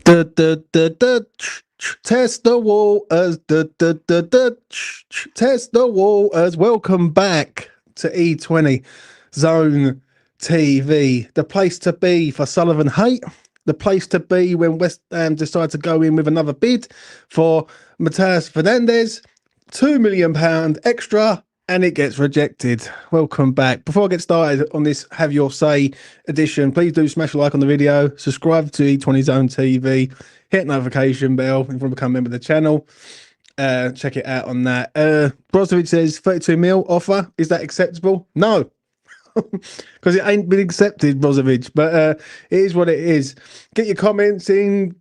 Test the waters. Test the waters. Welcome back to E20 Zone TV, the place to be for Sullivan hate, the place to be when West Ham decide to go in with another bid for Mateus Fernandes, £2 million extra, and it gets rejected. Welcome back. Before I get started on this Have Your Say edition, please do smash a like on the video, subscribe to E20 Zone TV, hit notification bell if you want to become a member of the channel. Check it out on that. Brozovic says 32 mil offer. Is that acceptable? No, because it ain't been accepted, Brozovic. But it is what it is. Get your comments in.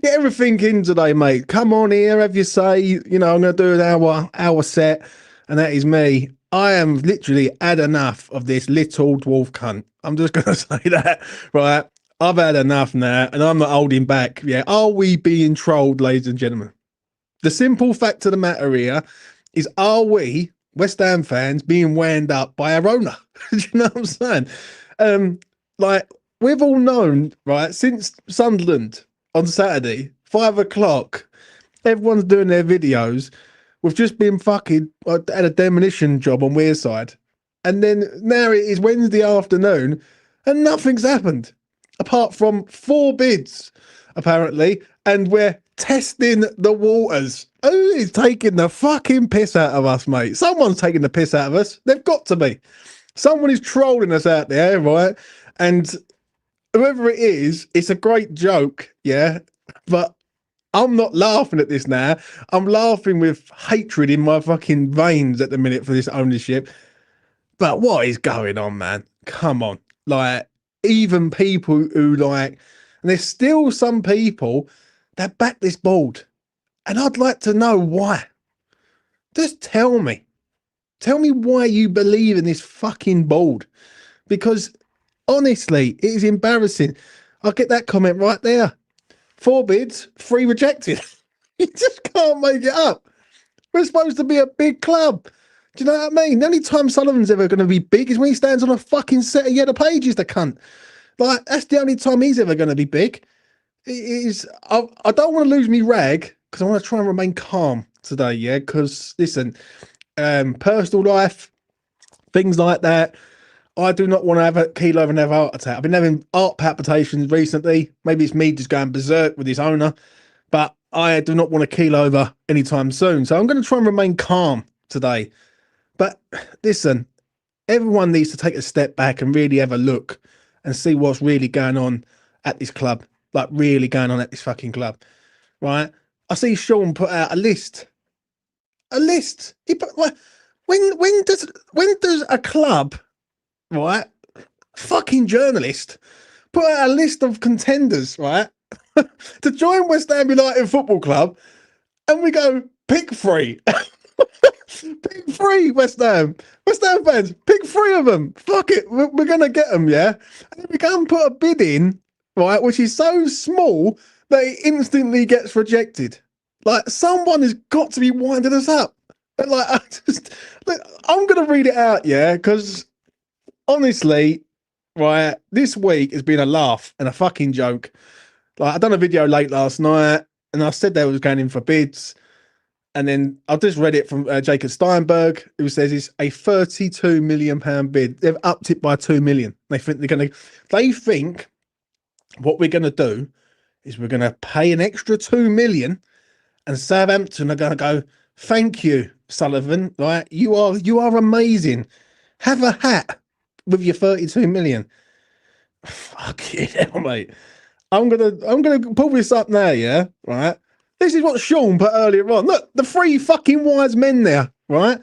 Get everything in today, mate. Come on here, have your say. You know, I'm going to do an hour set, and that is me. I am literally had enough of this little dwarf cunt. I'm just going to say that, right? I've had enough now, and I'm not holding back. Yeah, are we being trolled, ladies and gentlemen? The simple fact of the matter here is, are we, West Ham fans, being wound up by our owner? Do you know what I'm saying? Like, we've all known, right, since Sunderland on Saturday, 5 o'clock, everyone's doing their videos. We've just been fucking had a demolition job on Weir side. And then now it is Wednesday afternoon and nothing's happened. Apart from 4 bids, apparently, and we're testing the waters. Who is taking the fucking piss out of us, mate? Someone's taking the piss out of us. They've got to be. Someone is trolling us out there, right? And whoever it is, it's a great joke, yeah? But I'm not laughing at this now. I'm laughing with hatred in my fucking veins at the minute for this ownership. But what is going on, man? Come on. Like, even people who like, and there's still some people that back this board, and I'd like to know why. Just tell me why you believe in this fucking board, because honestly, it is embarrassing. I'll get that comment right there. 4 bids, 3 rejected. You just can't make it up. We're supposed to be a big club. Do you know what I mean? The only time Sullivan's ever going to be big is when he stands on a fucking set of yellow pages, the cunt. Like, that's the only time he's ever going to be big. It is. I don't want to lose me rag, because I want to try and remain calm today, yeah? Because, listen, personal life, things like that, I do not want to have a kilo of another heart attack. I've been having heart palpitations recently. Maybe it's me just going berserk with this owner, but I do not want to keel over anytime soon. So I'm going to try and remain calm today. But listen, everyone needs to take a step back and really have a look and see what's really going on at this club. Like, really going on at this fucking club, right? I see Sean put out a list. A list. He put, like, when does a club, right, fucking journalist, put out a list of contenders, right, to join West Ham United Football Club, and we go, pick 3. Pick 3, West Ham fans, pick 3 of them. Fuck it, we're going to get them, yeah? And then we go and put a bid in, right, which is so small that it instantly gets rejected. Like, someone has got to be winding us up. And like, I'm going to read it out, yeah? Because honestly, right, this week has been a laugh and a fucking joke. Like, I done a video late last night, and I said they was going in for bids. And then I just read it from Jacob Steinberg, who says it's a £32 million bid. They've upped it by 2 million. They think they think what we're going to do is we're going to pay an extra 2 million, and Southampton are going to go, thank you, Sullivan. Right? You are amazing. Have a hat with your 32 million. Fuck you hell, mate. I'm gonna pull this up now, yeah? Right? This is what Sean put earlier on. Look, the 3 fucking wise men there, right?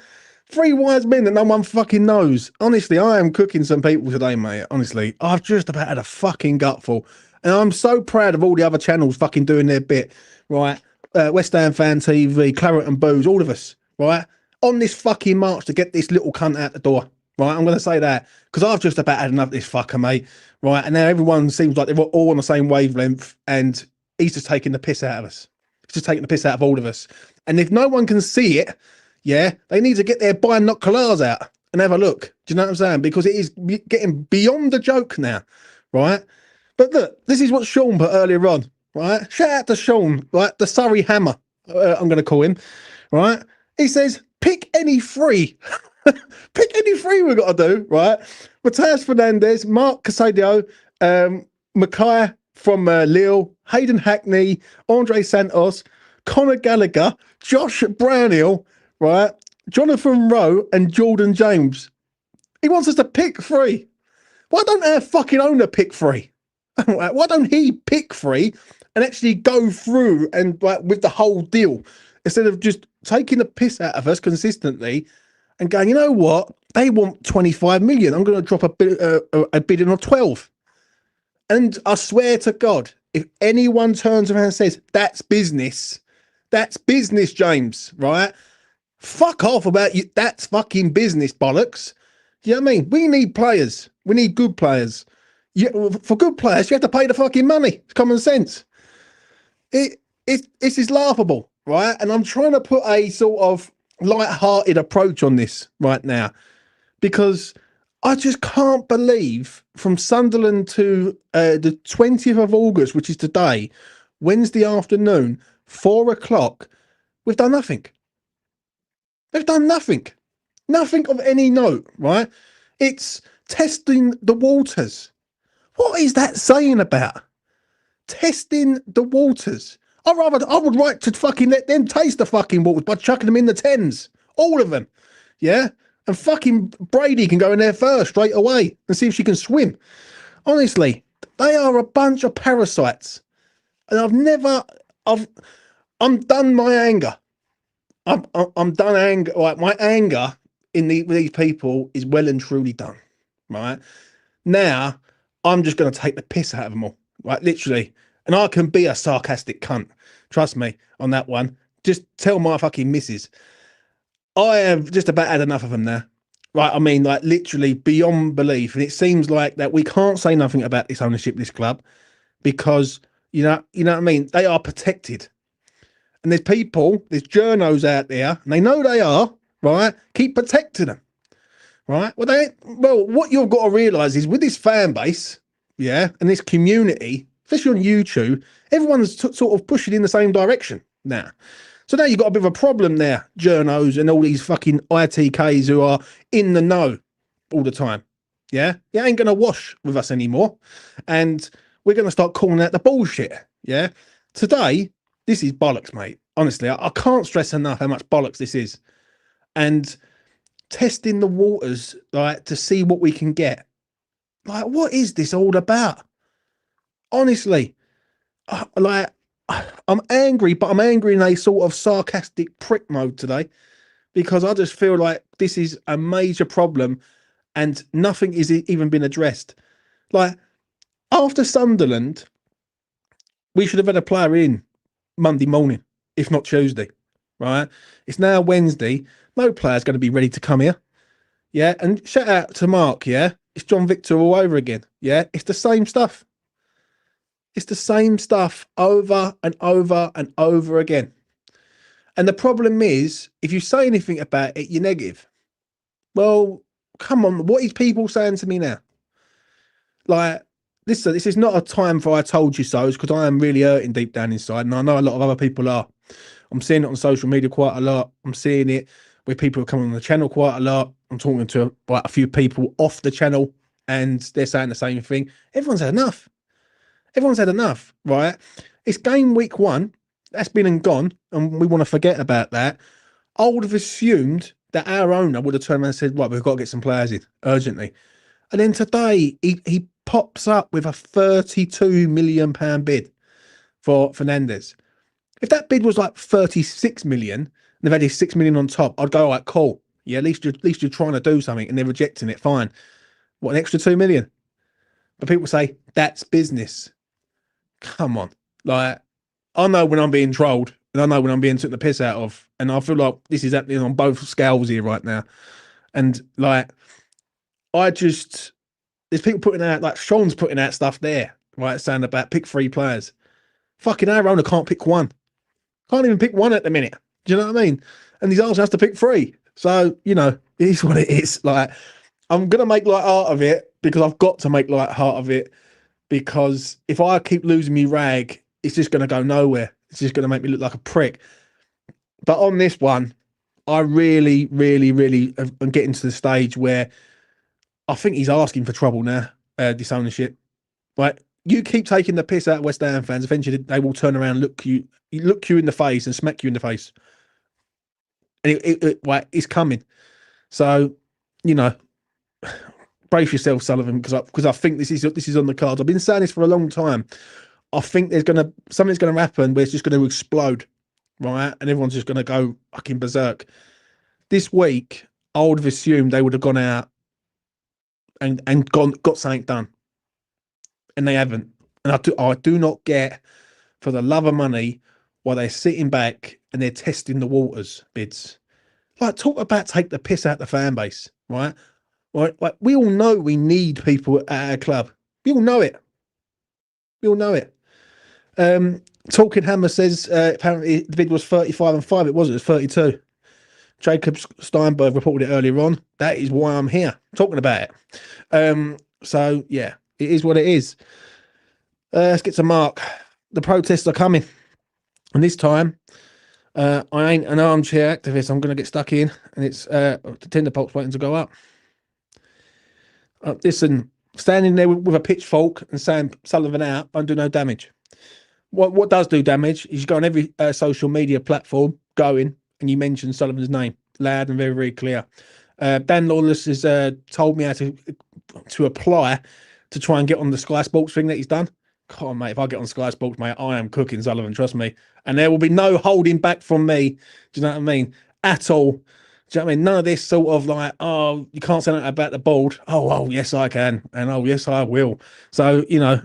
3 wise men that no one fucking knows. Honestly, I am cooking some people today, mate. Honestly, I've just about had a fucking gutful. And I'm so proud of all the other channels fucking doing their bit, right? West Ham Fan TV, Claret and Booze, all of us, right? On this fucking march to get this little cunt out the door, right? I'm going to say that because I've just about had enough of this fucker, mate, right? And now everyone seems like they're all on the same wavelength, and he's just taking the piss out of us. He's just taking the piss out of all of us. And if no one can see it, yeah, they need to get their binoculars out and have a look. Do you know what I'm saying? Because it is getting beyond the joke now, right? But look, this is what Sean put earlier on. right? Shout out to Sean, right? The Surrey Hammer, I'm going to call him, right? He says, pick any three. Pick any three we've got to do, right? Mateus Fernandes, Mark Casadio, Mackay from Lille, Hayden Hackney, Andre Santos, Conor Gallagher, Josh Brownhill, right? Jonathan Rowe and Jordan James. He wants us to pick three. Why don't our fucking owner pick three? Why don't he pick three and actually go through and like with the whole deal instead of just taking the piss out of us consistently and going, you know what? They want 25 million. I'm going to drop a bidding of 12. And I swear to God, if anyone turns around and says that's business, James, right? Fuck off about you. That's fucking business bollocks. You know what I mean? We need players. We need good players. For good players, you have to pay the fucking money. It's common sense. It's just laughable, right? And I'm trying to put a sort of light-hearted approach on this right now because I just can't believe from Sunderland to the 20th of August, which is today, Wednesday afternoon, 4 o'clock, we've done nothing. We've done nothing. Nothing of any note, right? It's testing the waters. What is that saying about? Testing the waters. I would like to fucking let them taste the fucking waters by chucking them in the Thames. All of them. Yeah? And fucking Brady can go in there first straight away and see if she can swim. Honestly, they are a bunch of parasites. And I'm done my anger. I'm done anger. Like my anger with these people is well and truly done. Right? Now, I'm just going to take the piss out of them all. Right? Literally. And I can be a sarcastic cunt. Trust me on that one. Just tell my fucking missus. I have just about had enough of them now. Right? I mean, like literally beyond belief. And it seems like that we can't say nothing about this ownership, this club, because you know what I mean? They are protected. And there's journos out there, and they know they are, right? Keep protecting them. Right? Well, what you've got to realise is with this fan base, yeah, and this community, especially on YouTube, everyone's sort of pushing in the same direction now. So now you've got a bit of a problem there, journos and all these fucking ITKs who are in the know all the time. Yeah? You ain't going to wash with us anymore. And we're going to start calling out the bullshit. Yeah? Today, this is bollocks, mate. Honestly, I can't stress enough how much bollocks this is. And testing the waters, like, to see what we can get. Like, what is this all about? Honestly, like, I'm angry, but I'm angry in a sort of sarcastic prick mode today because I just feel like this is a major problem and nothing is even been addressed. Like, after Sunderland, we should have had a player in Monday morning, if not Tuesday, right? It's now Wednesday. No player's going to be ready to come here. Yeah, and shout out to Mark, yeah? It's John Victor all over again, yeah? It's the same stuff. It's the same stuff over and over and over again. And the problem is, if you say anything about it, you're negative. Well, come on, what is people saying to me now? Like, listen, this is not a time for I told you so, because I am really hurting deep down inside, and I know a lot of other people are. I'm seeing it on social media quite a lot. I'm seeing it where people are coming on the channel quite a lot. I'm talking to like a few people off the channel, and they're saying the same thing. Everyone's had enough. Everyone's had enough, right? It's game week 1. That's been and gone, and we want to forget about that. I would have assumed that our owner would have turned around and said, right, we've got to get some players in urgently. And then today, he pops up with a £32 million bid for Fernandes. If that bid was like 36 million, and they've had his 6 million on top, I'd go, all right, cool. Yeah, at least you're trying to do something, and they're rejecting it, fine. What, an extra 2 million? But people say, that's business. Come on. Like, I know when I'm being trolled, and I know when I'm being took the piss out of, and I feel like this is happening on both scales here right now. And like, there's people putting out, like Sean's putting out stuff there, right, saying about pick 3 players. Fucking our owner can't pick one. Can't even pick one at the minute. Do you know what I mean? And he's asking us to pick 3. So, you know, it is what it is. Like, I'm going to make light art of it because I've got to make light heart of it, because if I keep losing me rag it's just going to go nowhere. It's just going to make me look like a prick. But on this one, I really, really, really am getting to the stage where I think he's asking for trouble now. This ownership, right? You keep taking the piss out of West Ham fans. Eventually, they will turn around, look you in the face, and smack you in the face. And it's coming. So, you know, brace yourself, Sullivan, because I think this is on the cards. I've been saying this for a long time. I think something's gonna happen where it's just gonna explode, right? And everyone's just gonna go fucking berserk. This week, I would have assumed they would have gone out and got something done, and they haven't. And I do not get, for the love of money, why they're sitting back and they're testing the waters. Bids, like, talk about take the piss out the fan base, right? Right, like, we all know we need people at our club. We all know it. We all know it. Talking Hammer says apparently the bid was 35 and 5. It wasn't. It was 32. Jacob Steinberg reported it earlier on. That is why I'm here talking about it. So yeah, it is what it is. Let's get to Mark. The protests are coming, and this time I ain't an armchair activist. I'm going to get stuck in, and it's the tender pulse waiting to go up. Listen, standing there with a pitchfork and saying Sullivan out won't do no damage. What does do damage is you go on every social media platform, and you mention Sullivan's name loud and very, very clear. Dan Lawless has told me how to apply to try and get on the Sky Sports thing that he's done. Come on, mate, if I get on Sky Sports, mate, I am cooking Sullivan, trust me. And there will be no holding back from me, do you know what I mean, at all. Do you know what I mean? None of this sort of like, oh, you can't say that about the board. Oh, yes, I can. And oh, yes, I will. So, you know,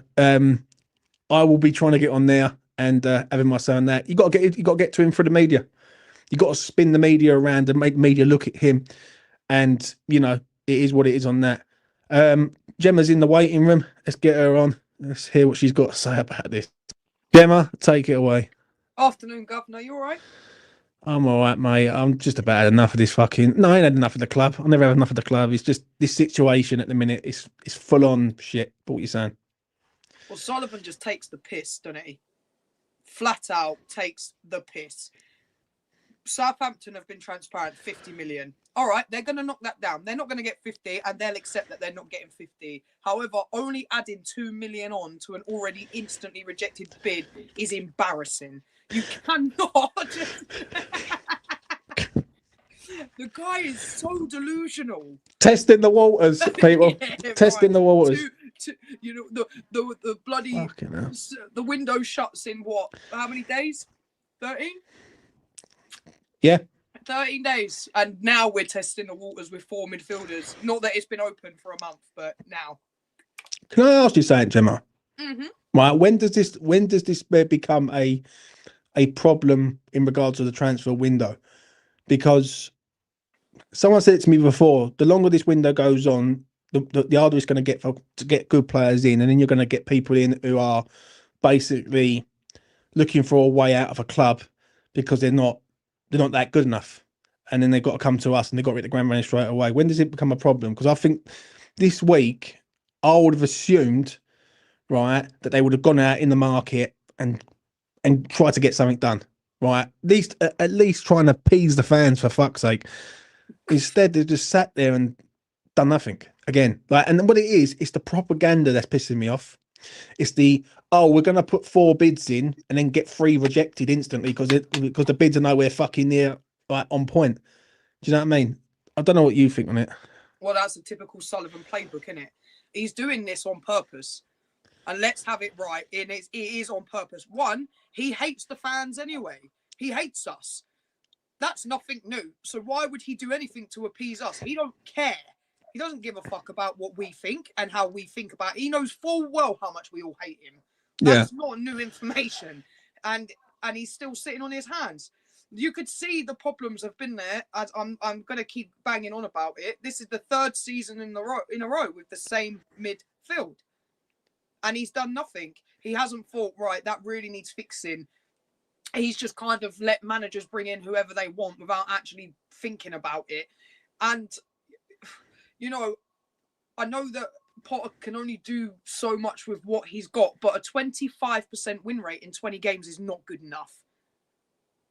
I will be trying to get on there and having my say on that. You got to get to him through the media. You got to spin the media around and make media look at him. And you know, it is what it is on that. Gemma's in the waiting room. Let's get her on. Let's hear what she's got to say about this. Gemma, take it away. Afternoon, Governor. You all right? I'm all right, mate. I'm just about had enough of this fucking. No, I ain't had enough of the club. I never have enough of the club. It's just this situation at the minute. It's full on shit. What you saying? Well, Sullivan just takes the piss, doesn't he? Flat out takes the piss. Southampton have been transparent, 50 million. All right, they're going to knock that down. They're not going to get 50, and they'll accept that they're not getting 50. However, only adding 2 million on to an already instantly rejected bid is embarrassing. You cannot just... The guy is so delusional. Testing the waters, people. Testing the waters. You know, the bloody... The window shuts in what? How many days? 13? Yeah. 13 days. And now we're testing the waters with 4 midfielders. Not that it's been open for a month, but now. Can I ask you something, Gemma? Mm-hmm. Right. When does this become a problem in regards to the transfer window? Because someone said it to me before, the longer this window goes on, the harder it's going to get to get good players in, and then you're going to get people in who are basically looking for a way out of a club because they're not that good enough, and then they've got to come to us and they've got to get the grand money straight away. When does it become a problem? Because I think this week I would have assumed, right, that they would have gone out in the market and tried to get something done, right? At least trying to appease the fans, for fuck's sake. Instead, they just sat there and done nothing again. Like, and what it is, it's the propaganda that's pissing me off. It's we're going to put 4 bids in and then get 3 rejected instantly because the bids are nowhere fucking near, like, on point. Do you know what I mean? I don't know what you think on it. Well, that's a typical Sullivan playbook, isn't it? He's doing this on purpose. And let's have it right. It is on purpose. One, he hates the fans anyway. He hates us. That's nothing new. So why would he do anything to appease us? He don't care. He doesn't give a fuck about what we think and how we think about it. He knows full well how much we all hate him. That's not new information. And he's still sitting on his hands. You could see the problems have been there. As I'm going to keep banging on about it. This is the 3rd season in a row with the same midfield. And he's done nothing. He hasn't thought, right, that really needs fixing. He's just kind of let managers bring in whoever they want without actually thinking about it. And, you know, I know that Potter can only do so much with what he's got, but a 25% win rate in 20 games is not good enough.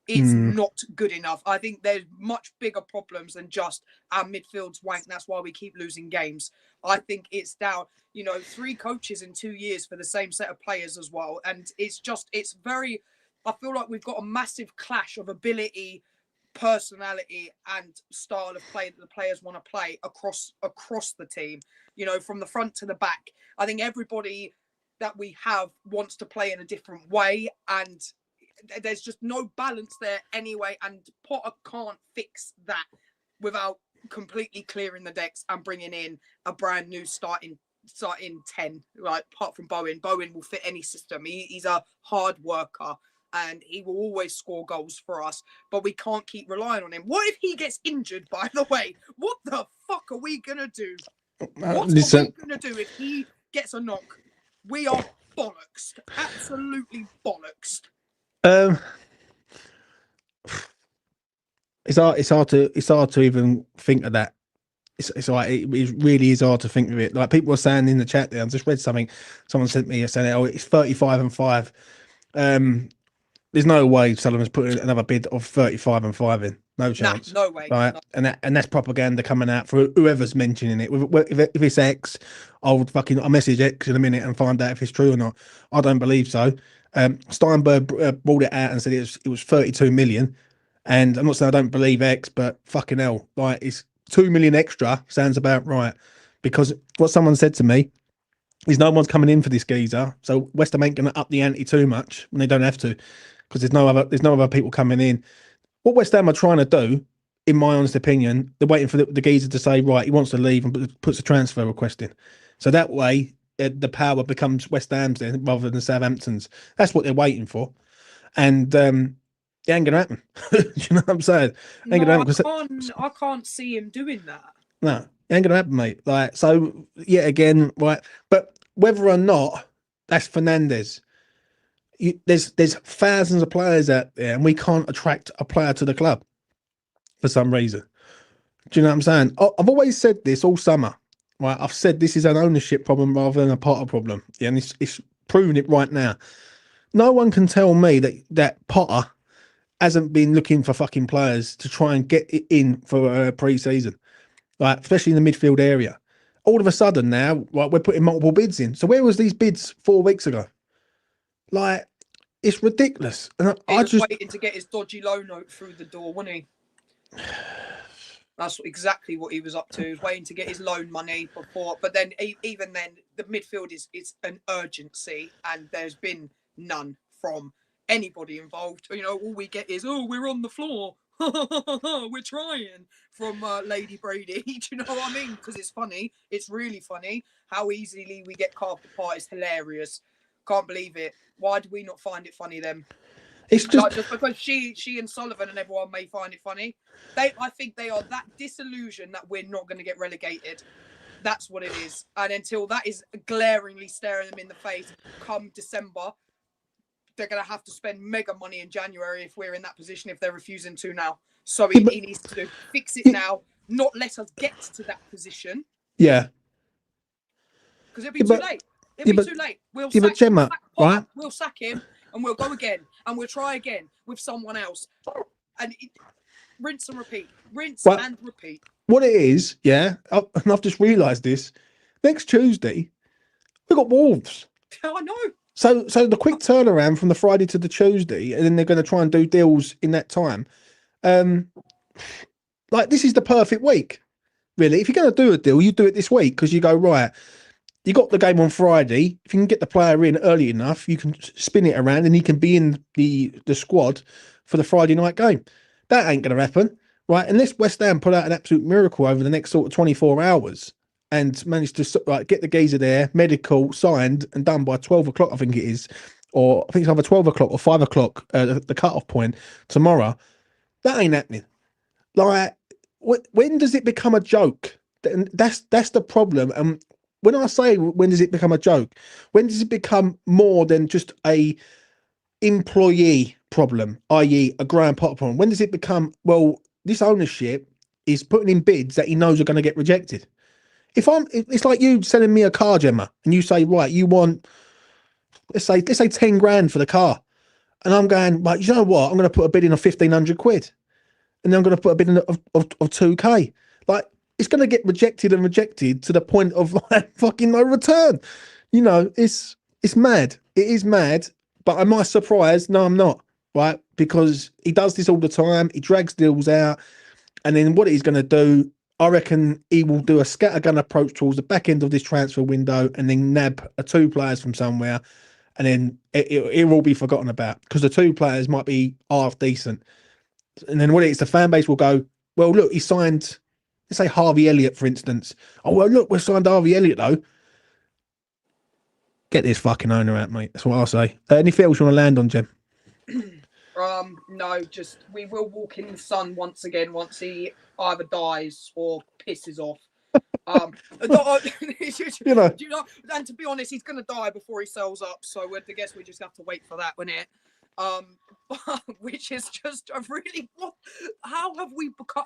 It's not good enough. I think there's much bigger problems than just our midfield's wank. That's why we keep losing games. I think it's down, 3 coaches in 2 years for the same set of players as well. And it's very, I feel like we've got a massive clash of ability, personality and style of play that the players want to play across the team, from the front to the back. I think everybody that we have wants to play in a different way, and there's just no balance there anyway, and Potter can't fix that without completely clearing the decks and bringing in a brand new starting 10, right? Apart from Bowen will fit any system. He's a hard worker and he will always score goals for us, but we can't keep relying on him. What if he gets injured, by the way? What the fuck are we gonna do? What are we gonna do if he gets a knock? We are bollocksed, absolutely bollocksed. It's hard to even think of that. It's like it really is hard to think of it. Like people were saying in the chat there, I just read something. Someone sent me saying, "Oh, it's 35-5." There's no way Sullivan's putting another bid of 35-5 in. No chance. No way. Right, no. And that's propaganda coming out for whoever's mentioning it. If it's X, I'll message X in a minute and find out if it's true or not. I don't believe so. Steinberg brought it out and said it was 32 million. And I'm not saying I don't believe X, but fucking hell, like it's 2 million extra sounds about right. Because what someone said to me is no one's coming in for this geezer, so West Ham ain't going to up the ante too much when they don't have to, because there's no other people coming in. What West Ham are trying to do, in my honest opinion, they're waiting for the geezer to say, right, he wants to leave and puts a transfer request in. So that way, the power becomes West Ham's then rather than Southampton's. That's what they're waiting for. And it ain't going to happen. Do you know what I'm saying? I can't see him doing that. No, it ain't going to happen, mate. Like, so, yet again, right. But whether or not that's Fernandes, there's thousands of players out there, and we can't attract a player to the club for some reason. Do you know what I'm saying? I've always said this all summer, right? I've said this is an ownership problem rather than a Potter problem. Yeah, and it's proving it right now. No one can tell me that Potter hasn't been looking for fucking players to try and get it in for pre-season, like especially in the midfield area. All of a sudden now, right, we're putting multiple bids in. So where was these bids 4 weeks ago? Like, it's ridiculous. And he was waiting to get his dodgy loan note through the door, wasn't he? That's exactly what he was up to. He was waiting to get his loan money before. But then, even then, the midfield is an urgency, and there's been none from anybody involved. All we get is, "Oh, we're on the floor. We're trying," from Lady Brady. Do you know what I mean? Because it's funny. It's really funny how easily we get carved apart. It's hilarious. Can't believe it. Why do we not find it funny then? It's just because she and Sullivan and everyone may find it funny. I think they are that disillusioned that we're not going to get relegated. That's what it is. And until that is glaringly staring them in the face come December, they're going to have to spend mega money in January if we're in that position, if they're refusing to now. So he needs to fix it now, not let us get to that position. Yeah. Because it'll be too late. It'll be too late. We'll sack Gemma, right? We'll sack him and we'll go again and we'll try again with someone else. And rinse and repeat. And repeat. What it is, yeah, and I've just realised this. Next Tuesday, we've got Wolves. I know. So the quick turnaround from the Friday to the Tuesday, and then they're going to try and do deals in that time. Like, this is the perfect week, really. If you're going to do a deal, you do it this week, because you go, right, you got the game on Friday. If you can get the player in early enough, you can spin it around and he can be in the squad for the Friday night game. That ain't going to happen, right? Unless West Ham put out an absolute miracle over the next sort of 24 hours and manage to get the geezer there, medical, signed and done by 12 o'clock, I think it is. Or I think it's either 12 o'clock or 5 o'clock, the cut-off point tomorrow. That ain't happening. Like, when does it become a joke? That's the problem. And when I say, when does it become a joke? When does it become more than just a employee problem, i.e. a Graham Potter problem? When does it become, well, this ownership is putting in bids that he knows are going to get rejected? It's like you selling me a car, Gemma, and you say, right, you want, let's say 10 grand for the car. And I'm going, right, you know what? I'm going to put a bid in of 1,500 quid. And then I'm going to put a bid in of 2K. Like, it's going to get rejected and rejected to the point of like fucking no return. It's mad. It is mad. But am I surprised? No, I'm not. Right? Because he does this all the time. He drags deals out. And then what he's going to do, I reckon he will do a scattergun approach towards the back end of this transfer window and then nab two players from somewhere. And then it will be forgotten about because the two players might be half decent. And then what it is, the fan base will go, well, look, he signed, let's say Harvey Elliott, for instance. Oh, well, look, we signed Harvey Elliott, though. Get this fucking owner out, mate. That's what I'll say. Anything else you want to land on, Jem? No, just we will walk in the sun once again once he either dies or pisses off. And to be honest, he's going to die before he sells up. So I guess we just have to wait for that, wouldn't it? Which is just a really how have we become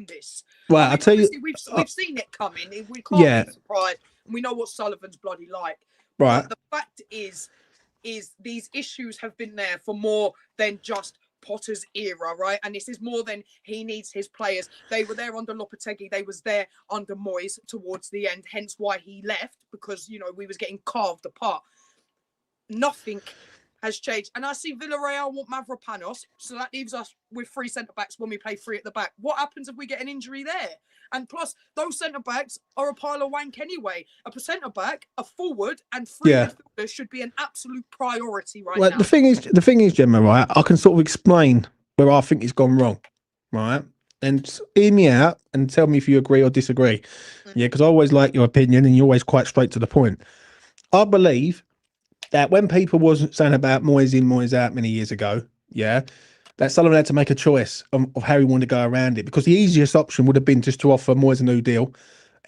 this? Well, I'll tell you, we've seen it coming. We can't be surprised, and we know what Sullivan's bloody like. Right. But the fact is these issues have been there for more than just Potter's era, right? And this is more than he needs his players. They were there under Lopetegui. They was there under Moyes towards the end. Hence why he left, because we was getting carved apart. Nothing has changed. And I see Villarreal want Mavropanos, so that leaves us with 3 centre-backs when we play 3 at the back. What happens if we get an injury there? And plus, those centre-backs are a pile of wank anyway. A centre-back, a forward, and 3 midfielders should be an absolute priority now. The thing is, Gemma, right, I can sort of explain where I think it's gone wrong, right? And hear me out and tell me if you agree or disagree. Yeah, because I always like your opinion and you're always quite straight to the point. I believe that when people was saying about Moyes in, Moyes out many years ago, that Sullivan had to make a choice of how he wanted to go around it, because the easiest option would have been just to offer Moyes a new deal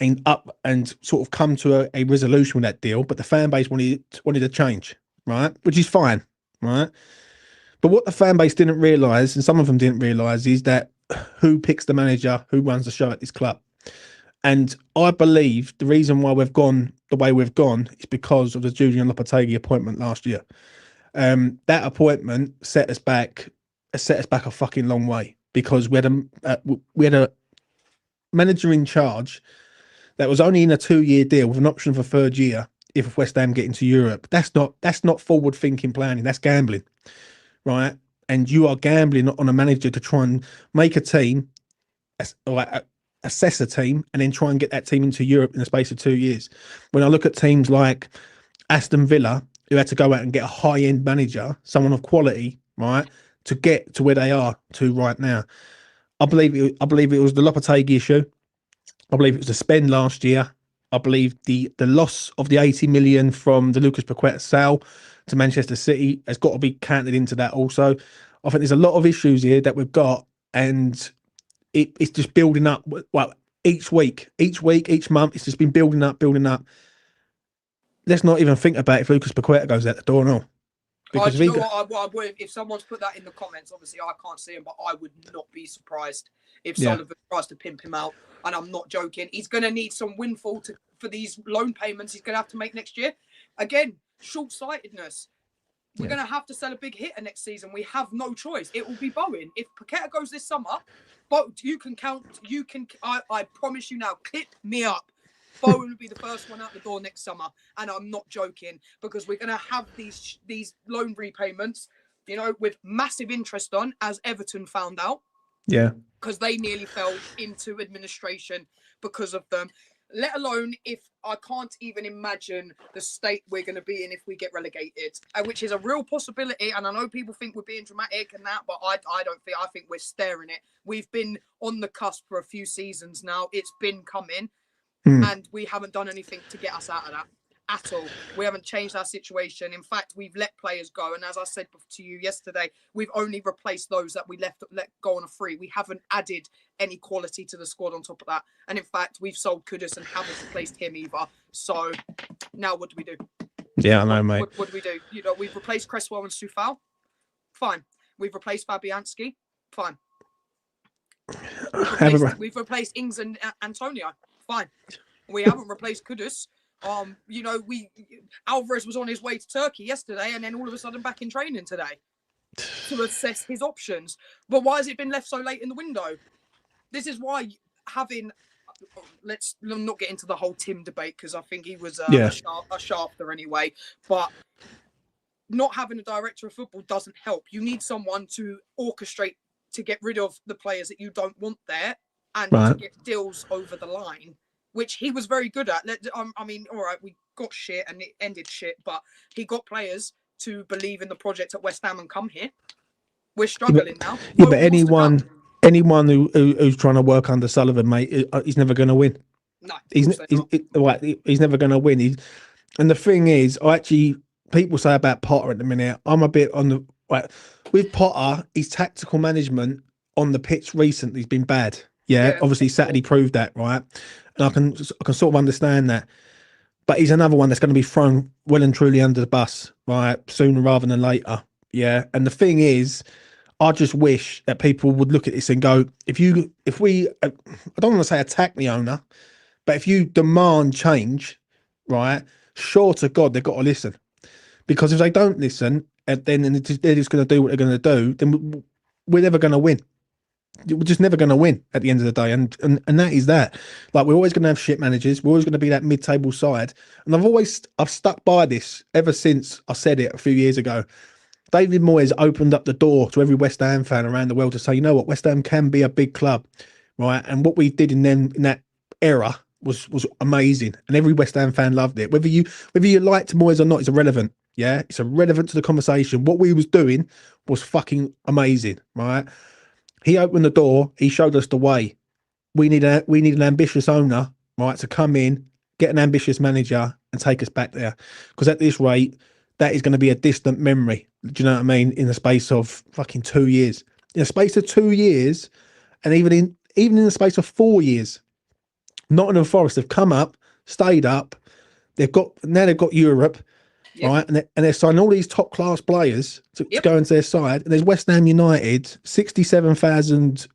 and sort of come to a resolution with that deal. But the fan base wanted to change, right? Which is fine, right? But what the fan base didn't realise, and some of them didn't realise, is that who picks the manager, who runs the show at this club. And I believe the reason why we've gone the way we've gone is because of the Julian Lopetegui appointment last year. That appointment set us back a fucking long way, because we had a manager in charge that was only in a 2-year deal with an option for 3rd year if West Ham get into Europe. That's not forward thinking planning. That's gambling, right? And you are gambling on a manager to try and make a team, assess a team, and then try and get that team into Europe in the space of 2 years. When I look at teams like Aston Villa, who had to go out and get a high-end manager, someone of quality, right, to get to where they are to right now. I believe it was the Lopetegui issue. I believe it was the spend last year. I believe the loss of the 80 million from the Lucas Paqueta sale to Manchester City has got to be counted into that also. I think there's a lot of issues here that we've got, and it's just building up. Well, each week, each month, it's just been building up. Let's not even think about if Lucas Paqueta goes out the door, no. Because if someone's put that in the comments, obviously I can't see him, but I would not be surprised if Sullivan tries to pimp him out. And I'm not joking. He's going to need some windfall for these loan payments he's going to have to make next year. Again, short-sightedness. We're going to have to sell a big hitter next season. We have no choice. It will be Bowen. If Paqueta goes this summer, but you can count. I promise you now. Clip me up. Bowen will be the first one out the door next summer, and I'm not joking, because we're going to have these loan repayments, with massive interest on, as Everton found out. Yeah. Because they nearly fell into administration because of them. Let alone if I can't even imagine the state we're going to be in if we get relegated, which is a real possibility. And I know people think we're being dramatic and that, but I don't think. I think we're staring it. We've been on the cusp for a few seasons now. It's been coming. And we haven't done anything to get us out of that at all. We haven't changed our situation. In fact, we've let players go. And as I said to you yesterday, we've only replaced those that we let go on a free. We haven't added any quality to the squad on top of that. And in fact, we've sold Kudus and haven't replaced him either. So now what do we do? Yeah, I know, mate. What do we do? We've replaced Cresswell and Soufal. Fine. We've replaced Fabianski. Fine. We've replaced Ings and Antonio. Fine. We haven't replaced Kudus. Alvarez was on his way to Turkey yesterday, and then all of a sudden back in training today to assess his options. But why has it been left so late in the window? This is why having. Let's not get into the whole Tim debate because I think he was a shafter anyway. But not having a director of football doesn't help. You need someone to orchestrate to get rid of the players that you don't want there and to get deals over the line, which he was very good at. I mean, all right, we got shit and it ended shit, but he got players to believe in the project at West Ham and come here. We're struggling now. Yeah, but anyone who's trying to work under Sullivan, mate, he's never going to win. No, he's never going to win. And the thing is, people say about Potter at the minute, I'm a bit on the with Potter, his tactical management on the pitch recently has been bad. Yeah, obviously Saturday proved that, right? And I can sort of understand that. But he's another one that's going to be thrown well and truly under the bus, right? Sooner rather than later. Yeah. And the thing is, I just wish that people would look at this and go, if we, I don't want to say attack the owner, but if you demand change, right, sure to God, they've got to listen. Because if they don't listen, then they're just going to do what they're going to do, then we're never going to win. We're just never going to win at the end of the day. And that is that. Like, we're always going to have shit managers. We're always going to be that mid-table side. And I've stuck by this ever since I said it a few years ago. David Moyes opened up the door to every West Ham fan around the world to say, you know what, West Ham can be a big club, right? And what we did in that era was amazing, and every West Ham fan loved it. Whether you liked Moyes or not is irrelevant. Yeah, it's irrelevant to the conversation. What we was doing was fucking amazing, right? He opened the door. He showed us the way. We need an ambitious owner, right, to come in, get an ambitious manager, and take us back there. Because at this rate, that is going to be a distant memory. Do you know what I mean? In the space of fucking 2 years. In the space of 2 years, and even in the space of 4 years, Nottingham Forest have come up, stayed up. They've got Europe, right? And they're signing all these top class players to go into their side. And there's West Ham United, 67,000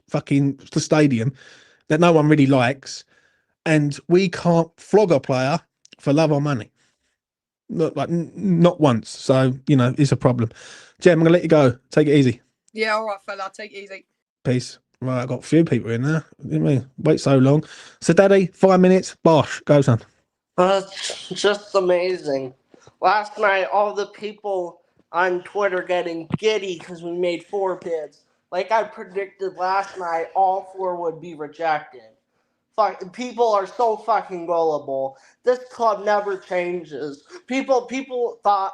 fucking the stadium that no one really likes, and we can't flog a player for love or money. Not once. So, it's a problem. Jem, I'm going to let you go. Take it easy. Yeah, all right, fella. Take it easy. Peace. Right, I've got a few people in there. Didn't we wait so long? So, Daddy, 5 minutes. Bosh, go, son. It's just amazing. Last night, all the people on Twitter getting giddy because we made 4 bids. Like I predicted last night, all 4 would be rejected. People are so fucking gullible. This club never changes. People thought,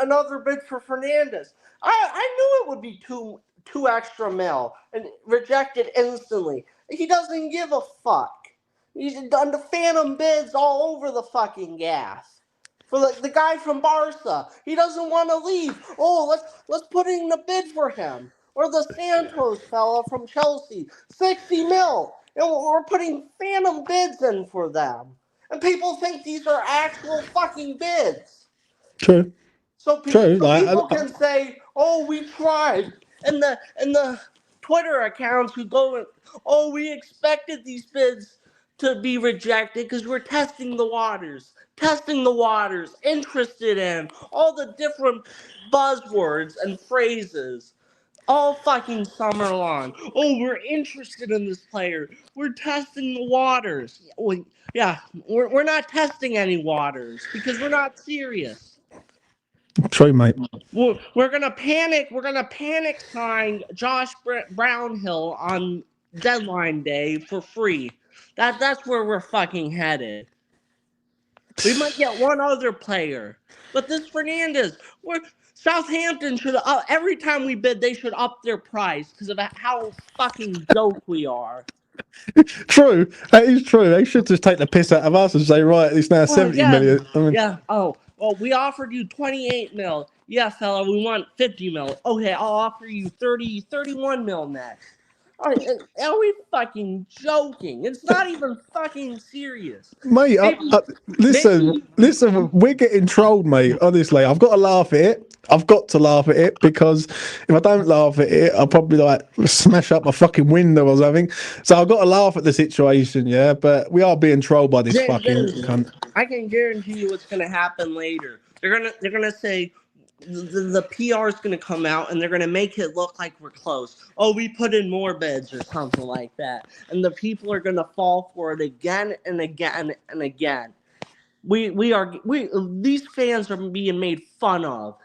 another bid for Fernandes. I knew it would be two extra mil and rejected instantly. He doesn't give a fuck. He's done the phantom bids all over the fucking gas. For the guy from Barca, he doesn't want to leave. Oh, let's put in the bid for him. Or the Santos fella from Chelsea, 60 mil. And we're putting phantom bids in for them. And people think these are actual fucking bids. True. So people can say, oh, we tried. And the Twitter accounts who go, oh, we expected these bids to be rejected because we're testing the waters, interested in all the different buzzwords and phrases. All fucking summer long. Oh, we're interested in this player. We're testing the waters. Yeah, we're not testing any waters because we're not serious. True, mate. We're gonna panic. We're gonna panic sign Josh Brownhill on deadline day for free. That's where we're fucking headed. We might get one other player, but this Fernandes, Southampton should every time we bid, they should up their price because of how fucking dope we are. True, that is true. They should just take the piss out of us and say, right, it's now 70 million. Oh, well, we offered you 28 mil. Yeah, fella, we want 50 mil. Okay, I'll offer you 31 mil next. Are we fucking joking? It's not even fucking serious. Mate, listen, we're getting trolled, mate. Honestly, I've got to laugh at it. I've got to laugh at it because if I don't laugh at it, I'll probably like smash up a fucking window or something. So I've got to laugh at the situation, yeah. But we are being trolled by this fucking cunt. I can guarantee you what's gonna happen later. They're gonna say the PR is gonna come out and they're gonna make it look like we're close. Oh, we put in more beds or something like that, and the people are gonna fall for it again and again and again. These fans are being made fun of.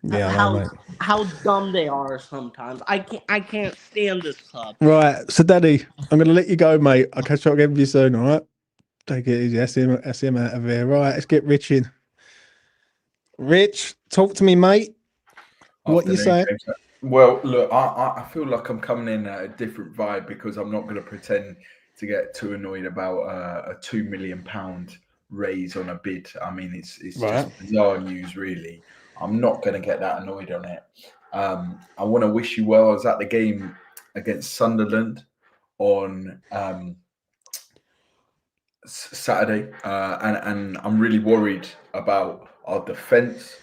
Yeah, I know, mate. How dumb they are sometimes. I can't stand this club. Right, so Daddy, I'm gonna let you go, mate. I'll catch up again with you soon. All right, take it easy. That's him out of here. Right, let's get Rich in. Rich, talk to me, mate. What you saying? Well, look, I feel like I'm coming in at a different vibe because I'm not going to pretend to get too annoyed about a £2 million raise on a bid. I mean, it's Right. just bizarre news, really. I'm not going to get that annoyed on it. I want to wish you well. I was at the game against Sunderland on Saturday, and I'm really worried about our defence,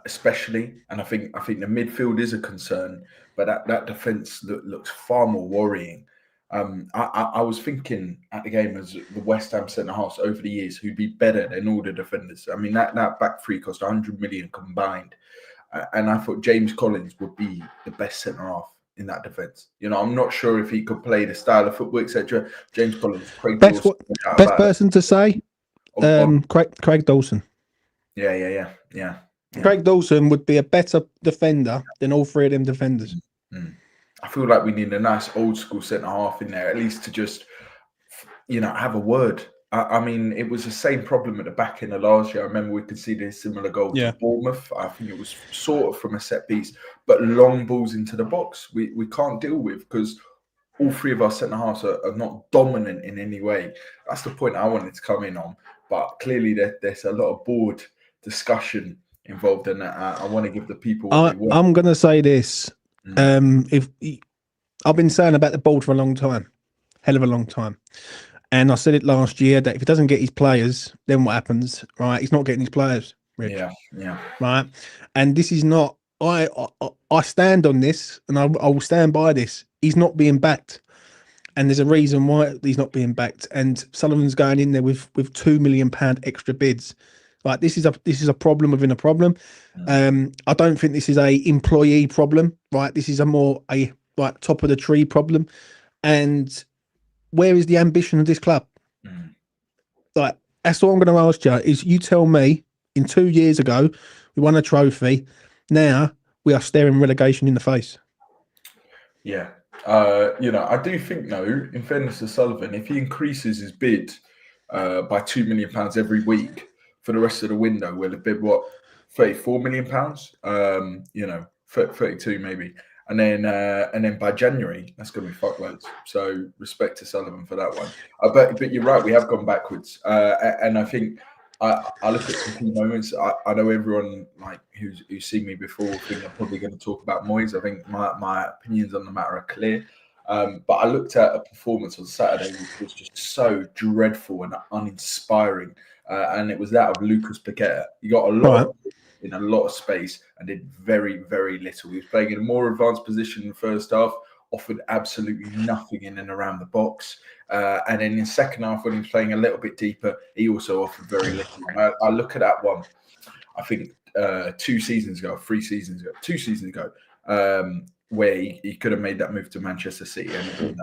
especially. And I think the midfield is a concern, but that defence looks far more worrying. I was thinking at the game as the West Ham centre halves over the years who'd be better than all the defenders. I mean, that back three cost 100 million combined, and I thought James Collins would be the best centre half in that defence. You know, I'm not sure if he could play the style of football, etc. James Collins, Craig Dawson, best person to say, Craig Dawson. Yeah. Craig Dawson would be a better defender than all three of them defenders. I feel like we need a nice old school centre half in there, at least to just, have a word. I mean, it was the same problem at the back end of last year. I remember we conceded a similar goal to Bournemouth. I think it was sort of from a set piece, but long balls into the box we can't deal with because all three of our centre halves are not dominant in any way. That's the point I wanted to come in on. But clearly there's a lot of board discussion involved in that. I want to give the people what they want. I'm going to say this. If I've been saying about the board for a long time, hell of a long time. And I said it last year that if he doesn't get his players, then what happens? Right, he's not getting his players. Rich. Yeah. Right, and this is not. I stand on this, and I will stand by this. He's not being backed, and there's a reason why he's not being backed. And Sullivan's going in there with £2 million extra bids. Like this is a problem within a problem. I don't think this is a employee problem. Right, this is a top of the tree problem, and. Where is the ambition of this club? Like, that's all I'm going to ask you is you tell me in 2 years ago, we won a trophy. Now we are staring relegation in the face. Yeah. I do think though, in fairness to Sullivan, if he increases his bid by £2 million every week for the rest of the window, we'll have bid £34 million, 32 maybe. And then by January, that's going to be fuckloads. So respect to Sullivan for that one. But you're right, we have gone backwards. And I think I look at some key moments. I know everyone who's seen me before think I'm probably going to talk about Moyes. I think my opinions on the matter are clear. But I looked at a performance on Saturday which was just so dreadful and uninspiring. And it was that of Lucas Paqueta. You got a lot in a lot of space and did very, very little. He was playing in a more advanced position in the first half, offered absolutely nothing in and around the box. And then in the second half, when he was playing a little bit deeper, he also offered very little. I look at that one, I think 2 seasons ago, where he could have made that move to Manchester City. And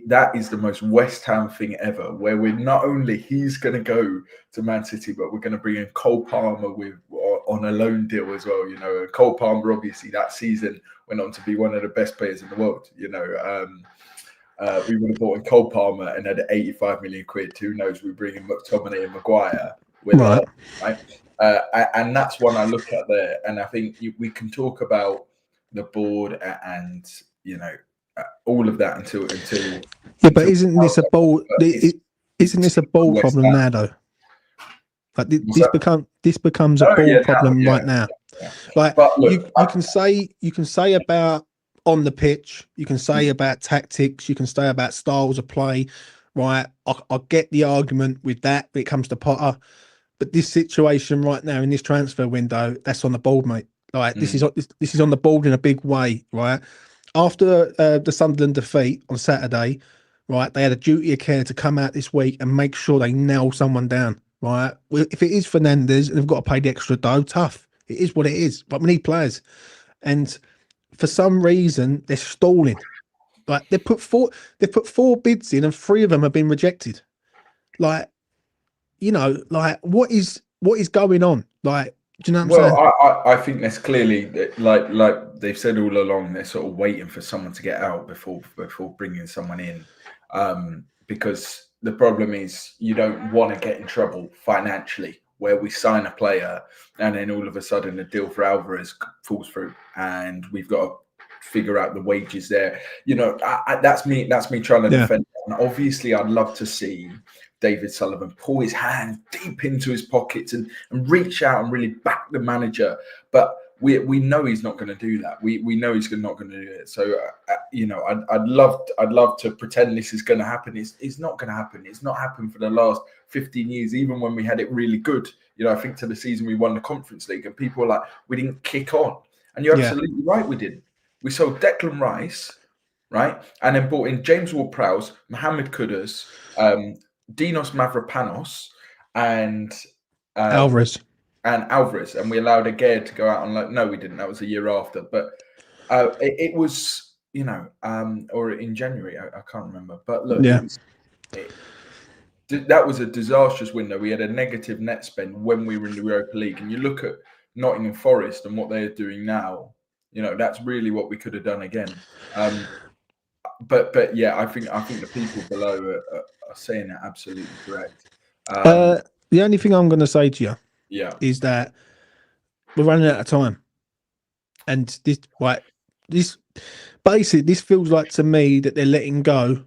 that is the most West Ham thing ever, where we're not only he's going to go to Man City, but we're going to bring in Cole Palmer on a loan deal as well. Cole Palmer obviously that season went on to be one of the best players in the world. We would have bought in Cole Palmer and had 85 million quid. Who knows? We bring in McTominay and Maguire. Right. And that's one I look at there, and I think we can talk about the board and all of that until but isn't this a bold problem now though? Like this becomes a ball problem right now. Yeah. Like but look, you can say about on the pitch. You can say about tactics. You can say about styles of play, right? I get the argument with that when it comes to Potter, but this situation right now in this transfer window, that's on the board, mate. Like this is on the board in a big way, right? After the Sunderland defeat on Saturday, right, they had a duty of care to come out this week and make sure they nail someone down, right? If it is Fernandes and they've got to pay the extra dough, tough. It is what it is, but we need players. And for some reason, they're stalling. Like they put four bids in and 3 of them have been rejected. Like, you know, like what is going on? Like, do you know what I'm saying? Well, I think there's clearly like they've said all along, they're sort of waiting for someone to get out before bringing someone in, because the problem is you don't want to get in trouble financially, where we sign a player and then all of a sudden the deal for Alvarez falls through, and we've got to figure out the wages there. You know, that's me trying to defend. And obviously, I'd love to see David Sullivan pull his hand deep into his pockets and reach out and really back the manager. But we know he's not going to do that. We know he's not going to do it. So you know, I'd love to pretend this is going to happen. It's not going to happen. It's not happened for the last 15 years. Even when we had it really good, you know, I think to the season we won the Conference League, and people were like, we didn't kick on. And you're absolutely right, we didn't. We sold Declan Rice, right, and then brought in James Ward-Prowse, Mohamed Kudus, Dinos Mavropanos, and Alvarez, and we allowed Aguirre to go out on loan. No, we didn't. That was a year after, but it was, you know, or in January, I can't remember. But look, that was a disastrous window. We had a negative net spend when we were in the Europa League, and you look at Nottingham Forest and what they're doing now. You know, that's really what we could have done again. But yeah, I think the people below are saying it absolutely correct. The only thing I'm going to say to you, is that we're running out of time, and this basically this feels like to me that they're letting go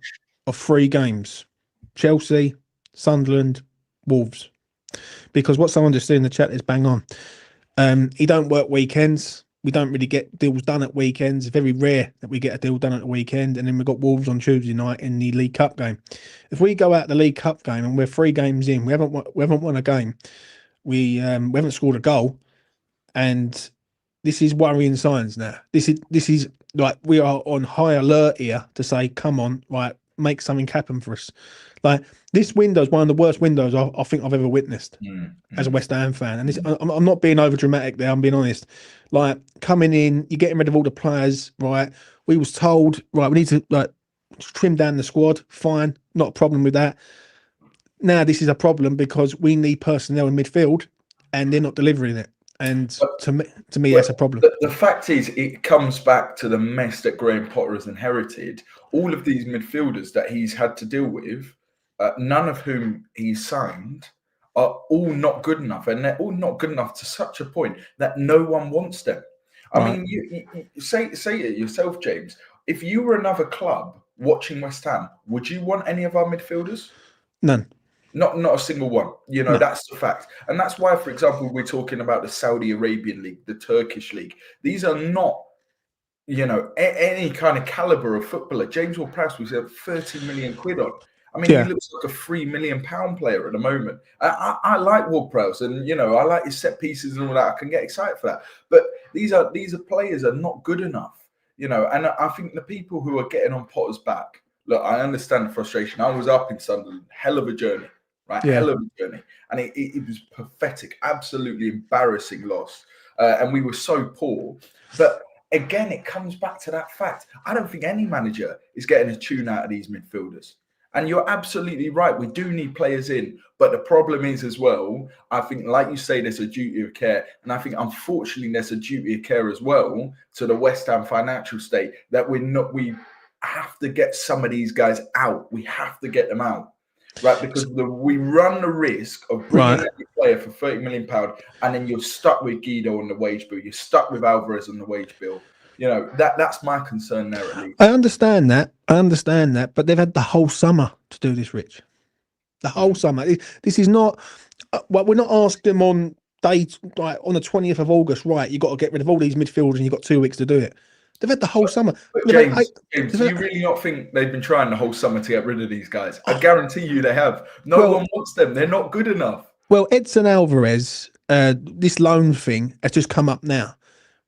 of 3 games: Chelsea, Sunderland, Wolves. Because what someone just said in the chat is bang on. He don't work weekends. We don't really get deals done at weekends. It's very rare that we get a deal done at the weekend. And then we've got Wolves on Tuesday night in the League Cup game. If we go out the League Cup game and we're 3 games in, we haven't won a game. We haven't scored a goal, and this is worrying signs now. This is like we are on high alert here to say, come on, right, make something happen for us. Like this window is one of the worst windows I think I've ever witnessed as a West Ham fan. And I'm not being over dramatic there. I'm being honest. Like coming in, you're getting rid of all the players, right? We was told, right, we need to like trim down the squad. Fine, not a problem with that. Now this is a problem because we need personnel in midfield, and they're not delivering it. And to me, that's a problem. The fact is, it comes back to the mess that Graham Potter has inherited. All of these midfielders that he's had to deal with, none of whom he's signed, are all not good enough, and they're all not good enough to such a point that no one wants them. I mean, you say it yourself, James. If you were another club watching West Ham, would you want any of our midfielders? None. Not a single one. You know, that's the fact. And that's why, for example, we're talking about the Saudi Arabian League, the Turkish League. These are not, you know, any kind of caliber of footballer. James Ward-Prowse was at 30 million quid on. I mean, he looks like a £3 million player at the moment. I like Ward-Prowse, and you know, I like his set pieces and all that. I can get excited for that. But these players are not good enough, you know. And I think the people who are getting on Potter's back, look, I understand the frustration. I was up in Sunderland, hell of a journey, right? Hell of a journey, and it was pathetic, absolutely embarrassing loss, and we were so poor, but. Again, it comes back to that fact. I don't think any manager is getting a tune out of these midfielders. And you're absolutely right. We do need players in. But the problem is as well, I think, like you say, there's a duty of care. And I think, unfortunately, there's a duty of care as well to the West Ham financial state that we have to get some of these guys out. We have to get them out. Right, because we run the risk of bringing a player for £30 million, and then you're stuck with Guido on the wage bill. You're stuck with Alvarez on the wage bill. You know, that's my concern there, at least. I understand that, but they've had the whole summer to do this, Rich. The whole summer. This is not. Well, we're not asking them on day like on the 20th of August. Right, you got to get rid of all these midfielders, and you've got 2 weeks to do it. They've had the whole summer. But They've had James, do you really not think they've been trying the whole summer to get rid of these guys? I guarantee you they have. No one wants them. They're not good enough. Well, Edson Alvarez, this loan thing has just come up now,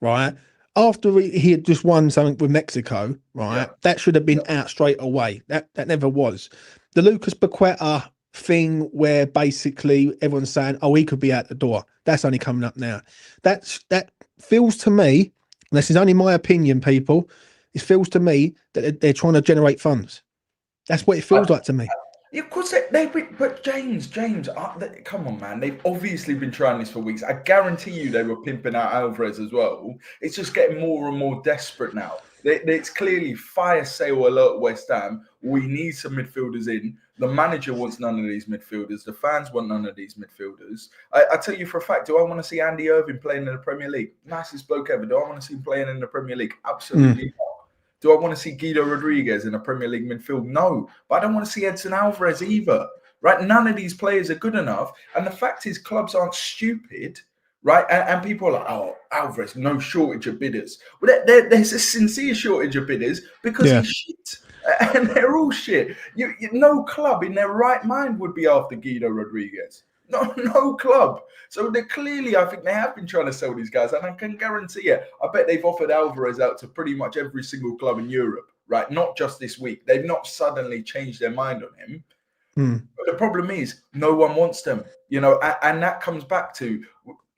right? After he had just won something with Mexico, right? Yeah. That should have been out straight away. That never was. The Lucas Paqueta thing where basically everyone's saying, oh, he could be out the door. That's only coming up now. That feels to me, and this is only my opinion, people, it feels to me that they're trying to generate funds. That's what it feels like to me. Yeah, of course but James, come on, man. They've obviously been trying this for weeks. I guarantee you they were pimping out Alvarez as well. It's just getting more and more desperate now. It's clearly fire sale alert West Ham. We need some midfielders in. The manager wants none of these midfielders. The fans want none of these midfielders. I tell you for a fact, do I want to see Andy Irving playing in the Premier League? Nicest bloke ever. Do I want to see him playing in the Premier League? Absolutely not. Do I want to see Guido Rodriguez in a Premier League midfield? No. But I don't want to see Edson Alvarez either, right? None of these players are good enough. And the fact is clubs aren't stupid, right? And people are like, oh, Alvarez, no shortage of bidders. Well, there's a sincere shortage of bidders because he's shit. And they're all shit. No club in their right mind would be after Guido Rodriguez. No club. So they're clearly, I think they have been trying to sell these guys, and I can guarantee you, I bet they've offered Alvarez out to pretty much every single club in Europe, right? Not just this week. They've not suddenly changed their mind on him. But the problem is, no one wants them, and that comes back to,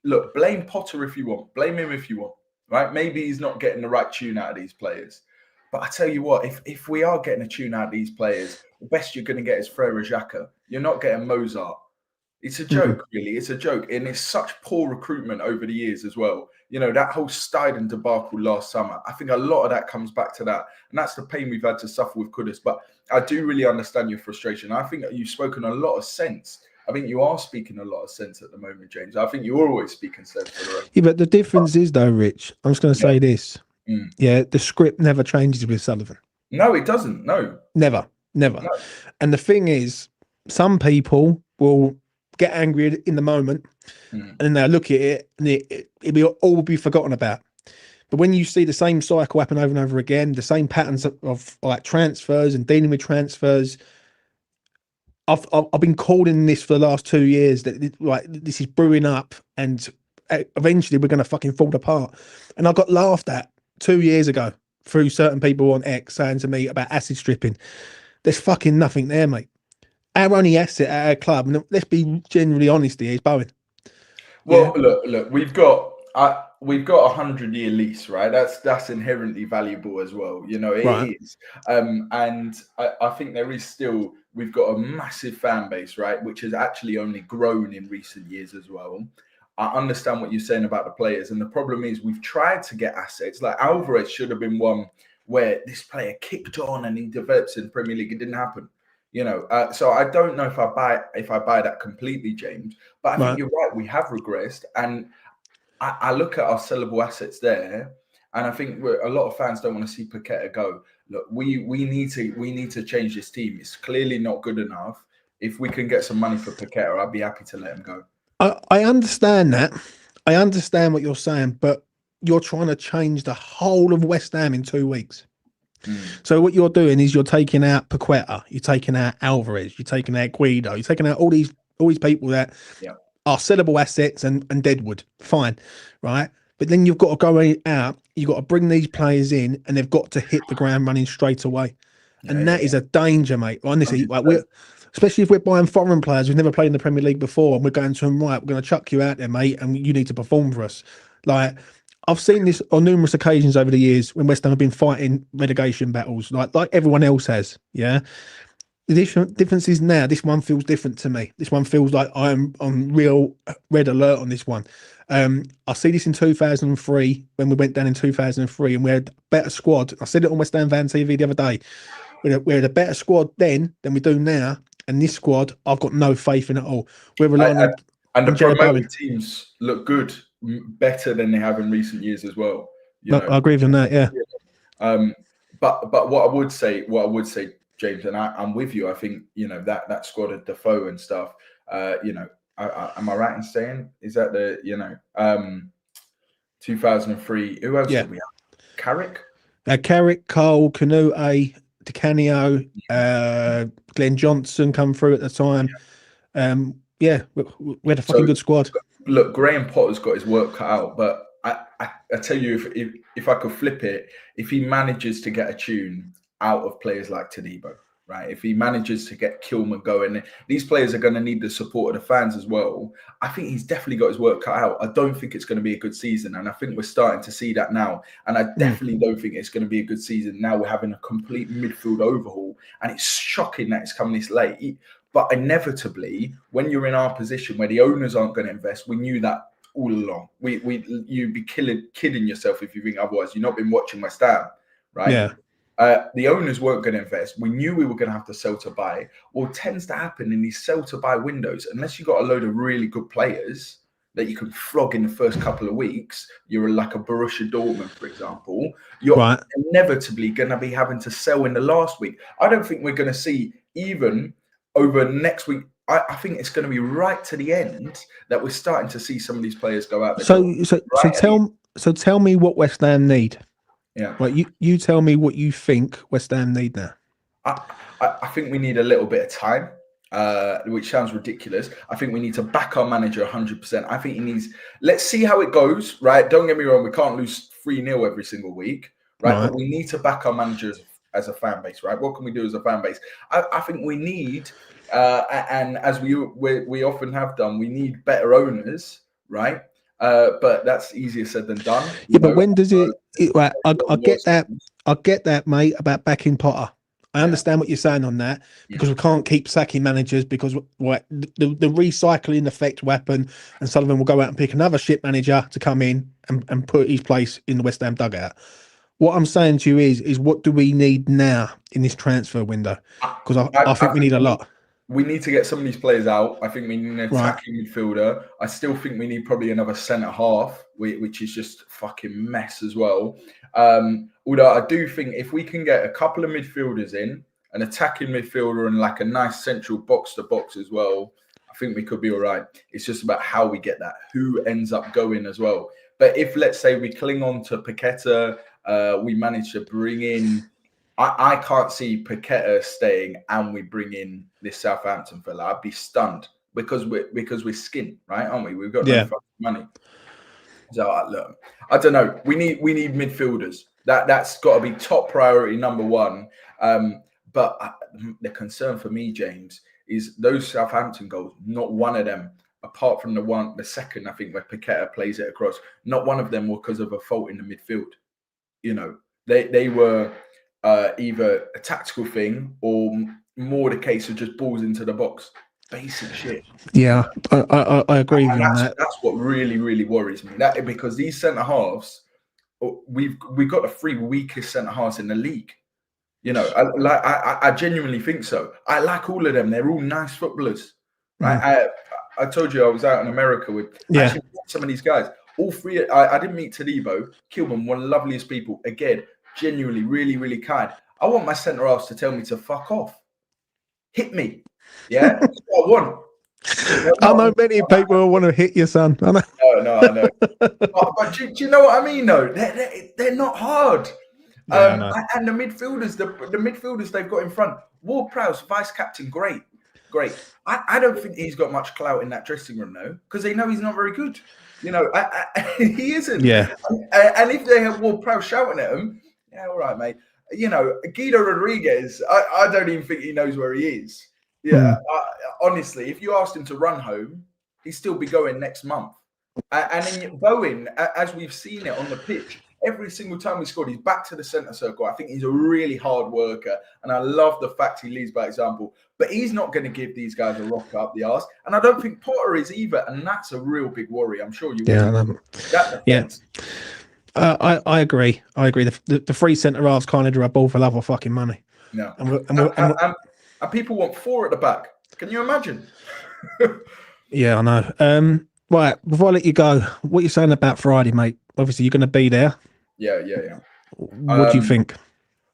look, blame Potter if you want, blame him if you want, right? Maybe he's not getting the right tune out of these players. But I tell you what, if we are getting a tune out of these players, the best you're going to get is Frere Xhaka. You're not getting Mozart. It's a joke, really. It's a joke. And it's such poor recruitment over the years as well. That whole Steiden debacle last summer, I think a lot of that comes back to that. And that's the pain we've had to suffer with Kudus. But I do really understand your frustration. I think you've spoken a lot of sense. I think you are speaking a lot of sense at the moment, James. I think you're always speaking sense. Yeah, but the difference is, though, Rich, I'm just going to say this. Yeah, the script never changes with Sullivan. No, it doesn't. No. Never. No. And the thing is, some people will get angry in the moment and then they'll look at it and it'll all be forgotten about. But when you see the same cycle happen over and over again, the same patterns of like transfers and dealing with transfers, I've been calling this for the last 2 years that this is brewing up and eventually we're going to fucking fall apart. And I got laughed at 2 years ago through certain people on X saying to me about acid stripping. There's fucking nothing there, mate. Our only asset at our club, and let's be genuinely honest here, is Bowen. Well, look, we've got a 100-year lease, right? That's inherently valuable as well. It is. And I think we've got a massive fan base, right? Which has actually only grown in recent years as well. I understand what you're saying about the players. And the problem is we've tried to get assets. Like Alvarez should have been one where this player kicked on and he develops in Premier League. It didn't happen. So I don't know if I buy that completely, James. But I think you're right. We have regressed, and I look at our sellable assets there, and I think a lot of fans don't want to see Paqueta go. Look, we need to change this team. It's clearly not good enough. If we can get some money for Paqueta, I'd be happy to let him go. I understand that. I understand what you're saying, but you're trying to change the whole of West Ham in 2 weeks. So what you're doing is you're taking out Paqueta, you're taking out Alvarez, you're taking out Guido, you're taking out all these people that are sellable assets and deadwood. Fine, right? But then you've got to go out, you've got to bring these players in, and they've got to hit the ground running straight away. And that is a danger, mate. Honestly, especially if we're buying foreign players who've never played in the Premier League before, and we're going to them, right, we're going to chuck you out there, mate, and you need to perform for us. Like, I've seen this on numerous occasions over the years when West Ham have been fighting relegation battles, like everyone else has. Yeah, the difference is now this one feels different to me. This one feels like I'm on real red alert on this one. I see this in 2003 when we went down in 2003 and we had a better squad. I said it on West Ham Van TV the other day. We had a better squad then than we do now, and this squad I've got no faith in at all. We're relying on and the promoted teams look good. Better than they have in recent years as well. I agree with that. Yeah. But what I would say, James, and I'm with you. I think that squad of Defoe and stuff. Am I right in saying is that the 2003? Who else did we have? Carrick. Carrick, Cole, Canute, DiCanio, Glenn Johnson come through at the time. We had a fucking good squad. Look, Graham Potter's got his work cut out, but I tell you, if I could flip it, if he manages to get a tune out of players like Todibo, right? If he manages to get Kilman going, these players are going to need the support of the fans as well. I think he's definitely got his work cut out. I don't think it's going to be a good season, and I think we're starting to see that now. And I definitely don't think it's going to be a good season. Now we're having a complete midfield overhaul, and it's shocking that it's come this late. But inevitably, when you're in our position where the owners aren't going to invest, we knew that all along. You'd be kidding yourself if you think otherwise. You've not been watching West Ham, right? Yeah. The owners weren't going to invest. We knew we were going to have to sell to buy. What tends to happen in these sell to buy windows, unless you've got a load of really good players that you can flog in the first couple of weeks, you're like a Borussia Dortmund, for example, you're inevitably going to be having to sell in the last week. I don't think we're going to see even over next week. I think it's going to be right to the end that we're starting to see some of these players go out. So tell me what West Ham need. Yeah. Right, you tell me what you think West Ham need now. I think we need a little bit of time, which sounds ridiculous. I think we need to back our manager 100%. I think he needs. Let's see how it goes. Right. Don't get me wrong. We can't lose 3-0 every single week. Right. But we need to back our managers as a fan base. Right. What can we do as a fan base? I think we need, and as we often have done, we need better owners. Right. But that's easier said than done. Yeah, but when does it? Right, I get that. I get that, mate. About backing Potter, I understand what you're saying on that because we can't keep sacking managers because the recycling effect will happen, and Sullivan will go out and pick another shit manager to come in and put his place in the West Ham dugout. What I'm saying to you is what do we need now in this transfer window? Because I think we need a lot. We need to get some of these players out. I think we need an attacking midfielder. I still think we need probably another centre half, which is just a fucking mess as well. Although I do think if we can get a couple of midfielders in, an attacking midfielder and like a nice central box-to-box as well, I think we could be all right. It's just about how we get that, who ends up going as well. But if, let's say, we cling on to Paqueta, we manage to bring in... I can't see Paqueta staying and we bring in this Southampton fella. I'd be stunned because we're skint, right? Aren't we? We've got no fucking money. So look, I don't know. We need midfielders. That's got to be top priority number one. But the concern for me, James, is those Southampton goals. Not one of them, apart from the second, I think, where Paqueta plays it across. Not one of them were because of a fault in the midfield. You know, they were. Either a tactical thing or more the case of just balls into the box. Basic shit. Yeah, I agree with you on that. That's what really, really worries me. That because these centre halves, we've got the 3 weakest centre halves in the league. You know, I genuinely think so. I like all of them. They're all nice footballers. Right? I told you I was out in America with actually some of these guys. All 3. I didn't meet Todibo. Kilman, one of the loveliest people. Again, genuinely, really, really kind. I want my centre halves to tell me to fuck off. Hit me. Yeah? That's what I want. I know many people who want to hit your son. I know. No, I know. but do you know what I mean, though? They're not hard. And the midfielders, the midfielders they've got in front, Ward-Prowse, vice-captain, great. I don't think he's got much clout in that dressing room, though, because they know he's not very good. You know, he isn't. Yeah. And if they have Ward-Prowse shouting at him, yeah, all right, mate. You know, Guido Rodriguez, I don't even think he knows where he is. Yeah, honestly, if you asked him to run home, he'd still be going next month. And then Bowen, as we've seen it on the pitch, every single time we scored, he's back to the centre circle. I think he's a really hard worker, and I love the fact he leads by example. But he's not going to give these guys a rock up the arse, and I don't think Potter is either, and that's a real big worry. I'm sure you. I agree. The 3 centre halves kind of do a ball for love or fucking money. No, and people want 4 at the back. Can you imagine? Yeah, I know. Right, before I let you go, what are you saying about Friday, mate? Obviously, you're going to be there. Yeah. What do you think?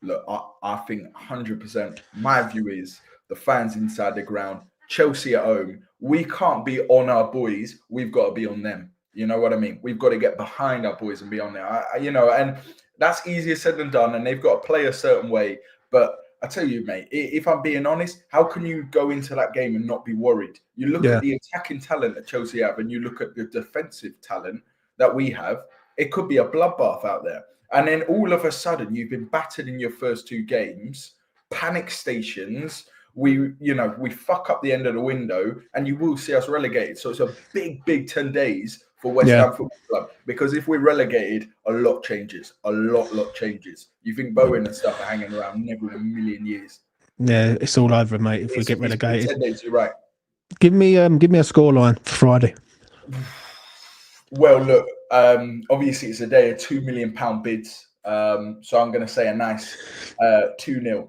Look, I think 100%. My view is the fans inside the ground, Chelsea at home. We can't be on our boys. We've got to be on them. You know what I mean? We've got to get behind our boys and be on there. And That's easier said than done, and they've got to play a certain way. But I tell you, mate, if I'm being honest, how can you go into that game and not be worried? You look at the attacking talent that Chelsea have, and you look at the defensive talent that we have. It could be a bloodbath out there. And then all of a sudden, you've been battered in your first 2 games, panic stations. We fuck up the end of the window, and you will see us relegated. So it's a big 10 days for West Ham Football Club, because if we're relegated, a lot changes. A lot changes. You think Bowen and stuff are hanging around? Never in a million years. Yeah, it's all over, mate. If we get relegated, 10 days, you're right. Give me a scoreline for Friday. Well, look, obviously it's a day of £2 million bids, so I'm going to say a nice 2-0.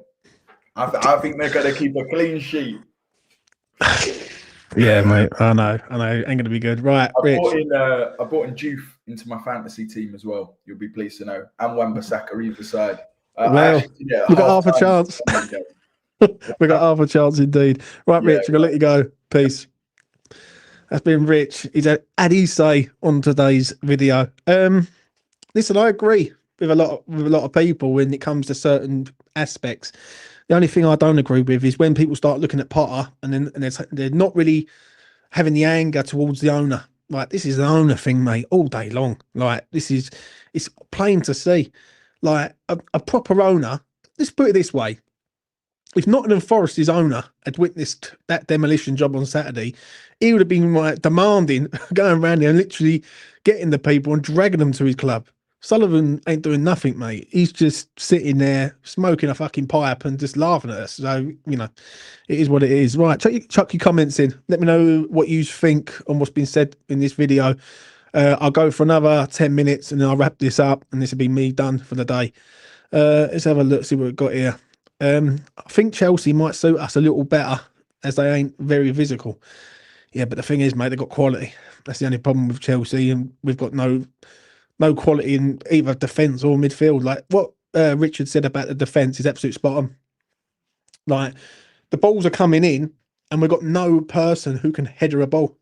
I think they're going to keep a clean sheet. Yeah, mate. I know. Ain't going to be good. Right, I brought in Juve into my fantasy team as well. You'll be pleased to know, and Wan-Bissaka either side. Well, we got half a chance. We got half a chance indeed. Right, Rich, I'm going to let you go. Peace. That's been Rich. He's had his say on today's video. Listen, I agree with a lot of people when it comes to certain aspects. The only thing I don't agree with is when people start looking at Potter and they're not really having the anger towards the owner. Like, this is an owner thing, mate, all day long. Like, it's plain to see. Like, a proper owner, let's put it this way. If Nottingham Forest's owner had witnessed that demolition job on Saturday, he would have been like demanding, going around there and literally getting the people and dragging them to his club. Sullivan ain't doing nothing, mate. He's just sitting there smoking a fucking pipe and just laughing at us. So, it is what it is. Right, chuck your comments in. Let me know what you think on what's been said in this video. I'll go for another 10 minutes and then I'll wrap this up, and this will be me done for the day. Let's have a look, see what we've got here. I think Chelsea might suit us a little better as they ain't very physical. Yeah, but the thing is, mate, they've got quality. That's the only problem with Chelsea, and we've got no quality in either defence or midfield. Like what Richard said about the defence is absolute spot on. Like, the balls are coming in and we've got no person who can header a ball.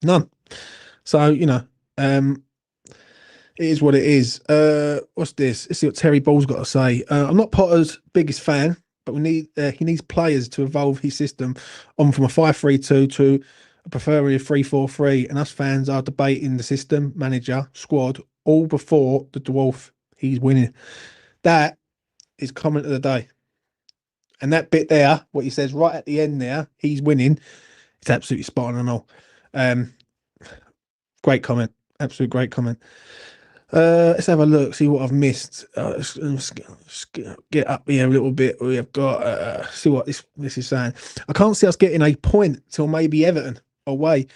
None. So, it is what it is. What's this? Let's see what Terry Ball's got to say. I'm not Potter's biggest fan, but he needs players to evolve his system on from a 5-3-2 to preferring a 3-4-3, and us fans are debating the system, manager, squad, all before the dwarf. He's winning. That is comment of the day. And that bit there, what he says right at the end there, he's winning, it's absolutely spot on and all. Great comment. Absolute great comment. Let's have a look, see what I've missed. Let's get up here a little bit. We have got see what this is saying. I can't see us getting a point till maybe Everton away,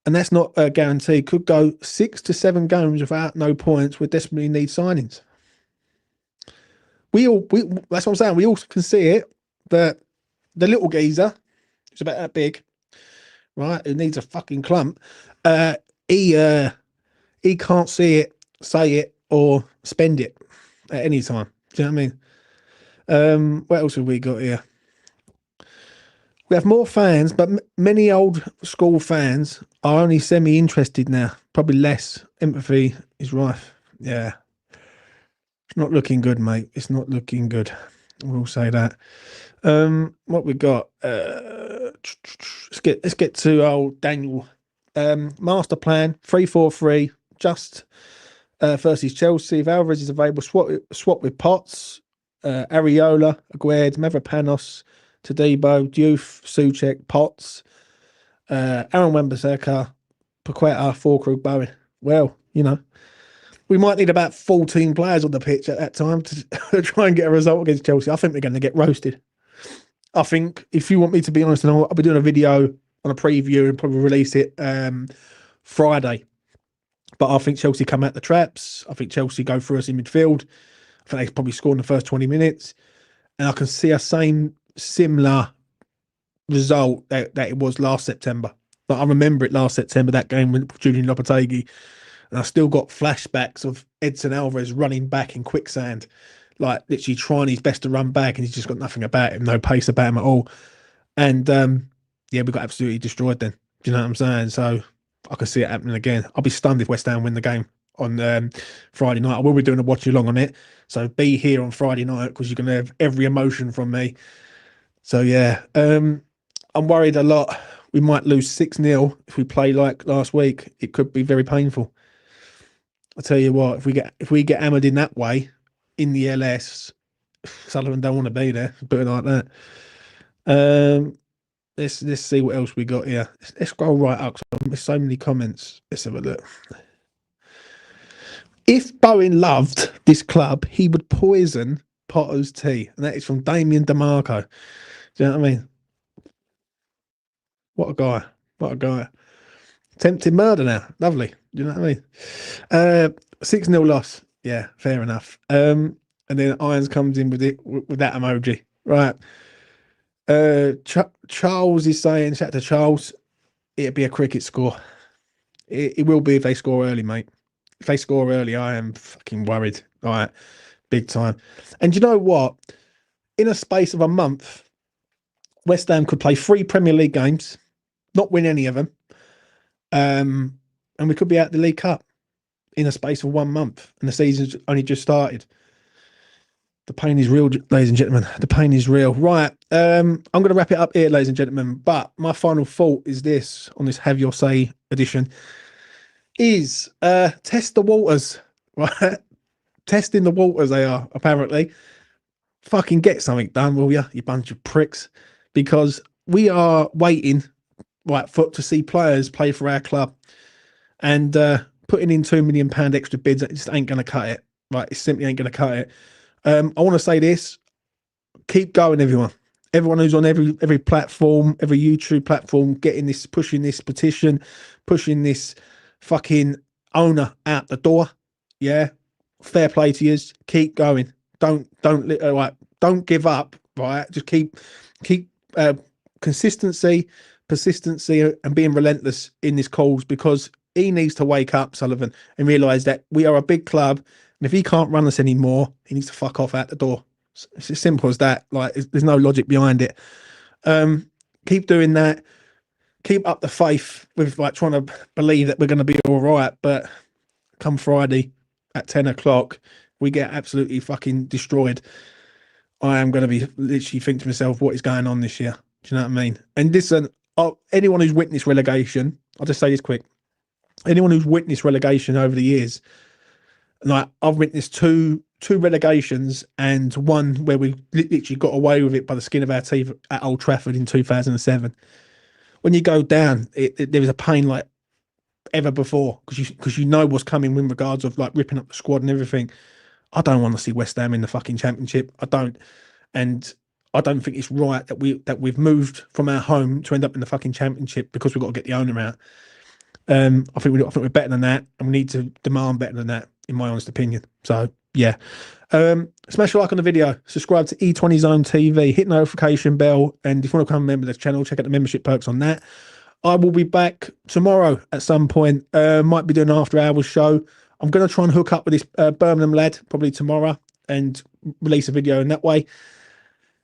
and that's not a guarantee. Could go 6 to 7 games without no points. We desperately need signings. We that's what I'm saying. We all can see it, but the little geezer, who's about that big, right, who needs a fucking clump, he can't see it, say it, or spend it at any time. Do you know what I mean? What else have we got here? We have more fans, but many old school fans are only semi-interested now. Probably less. Empathy is rife. Yeah. It's not looking good, mate. It's not looking good. We'll say that. What we got? Let's get to old Daniel. Master plan 3-4-3. Just versus Chelsea. If Alvarez is available, swap with Potts, Areola, Aguerd, Mavropanos, Tadibo, Diouf, Souček, Potts, Aaron Wan-Bissaka, Paqueta, Fulkrug, Bowen. Well, we might need about 14 players on the pitch at that time to try and get a result against Chelsea. I think we're going to get roasted. I think, if you want me to be honest, and I'll be doing a video on a preview and probably release it Friday. But I think Chelsea come out the traps. I think Chelsea go through us in midfield. I think they probably score in the first 20 minutes. And I can see a similar result that it was last September. Like, I remember it last September, that game with Julian Lopetegui. And I still got flashbacks of Edson Alvarez running back in quicksand, like literally trying his best to run back, and he's just got nothing about him, no pace about him at all. And we got absolutely destroyed then. Do you know what I'm saying? So I can see it happening again. I'll be stunned if West Ham win the game on Friday night. I will be doing a watch along on it. So be here on Friday night because you're going to have every emotion from me. So yeah, I'm worried a lot. We might lose 6-0 if we play like last week. It could be very painful. I tell you what, if we get hammered in that way in the LS, Sullivan don't want to be there. Put it like that. Let's see what else we got here. Let's scroll right up. There's so many comments. Let's have a look. If Bowen loved this club, he would poison Potter's tea, and that is from Damien DeMarco. Do you know what I mean? What a guy! What a guy! Attempted murder now. Lovely. Do you know what I mean? 6-0 loss. Yeah, fair enough. And then Irons comes in with that emoji. Right. Charles is saying, shout out to Charles, it'd be a cricket score. It will be if they score early, mate. If they score early, I am fucking worried. All right. Big time. And you know what? In a space of a month, West Ham could play 3 Premier League games, not win any of them. And we could be out the League Cup in a space of 1 month. And the season's only just started. The pain is real, ladies and gentlemen. The pain is real. Right. I'm going to wrap it up here, ladies and gentlemen. But my final thought is this on this Have Your Say edition is test the waters. Right. Testing the waters they are, apparently. Fucking get something done, will you bunch of pricks? Because we are waiting, right, to see players play for our club. And putting in £2 million extra bids, it just ain't going to cut it. Right. It simply ain't going to cut it. I want to say this: keep going, everyone. Everyone who's on every platform, every YouTube platform, pushing this petition, pushing this fucking owner out the door. Yeah, fair play to you. Keep going. Don't give up. Right, just keep consistency, persistency, and being relentless in this cause, because he needs to wake up, Sullivan, and realise that we are a big club. And if he can't run us anymore, he needs to fuck off out the door. It's as simple as that. Like, there's no logic behind it. Keep doing that. Keep up the faith with like trying to believe that we're going to be all right. But come Friday at 10 o'clock, we get absolutely fucking destroyed. I am going to be literally thinking to myself, what is going on this year? Do you know what I mean? And listen, anyone who's witnessed relegation, I'll just say this quick. Anyone who's witnessed relegation over the years, like I've witnessed two relegations and one where we literally got away with it by the skin of our teeth at Old Trafford in 2007. When you go down, there is a pain like ever before, because you know what's coming in regards of like ripping up the squad and everything. I don't want to see West Ham in the fucking Championship. I don't, and I don't think it's right that we've moved from our home to end up in the fucking Championship because we've got to get the owner out. I think we're better than that, and we need to demand better than that, in my honest opinion. So yeah, smash a like on the video, subscribe to E20 Zone TV, hit notification bell, and if you want to become a member of the channel, check out the membership perks on that. I will be back tomorrow at some point. Might be doing an after hours show. I'm going to try and hook up with this Birmingham lad probably tomorrow and release a video in that way.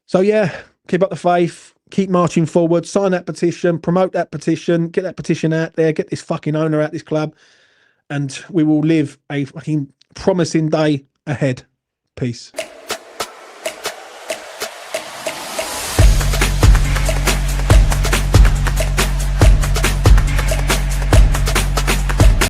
So yeah, keep up the faith. Keep marching forward, sign that petition, promote that petition, get that petition out there, get this fucking owner out this club, and we will live a fucking promising day ahead. Peace.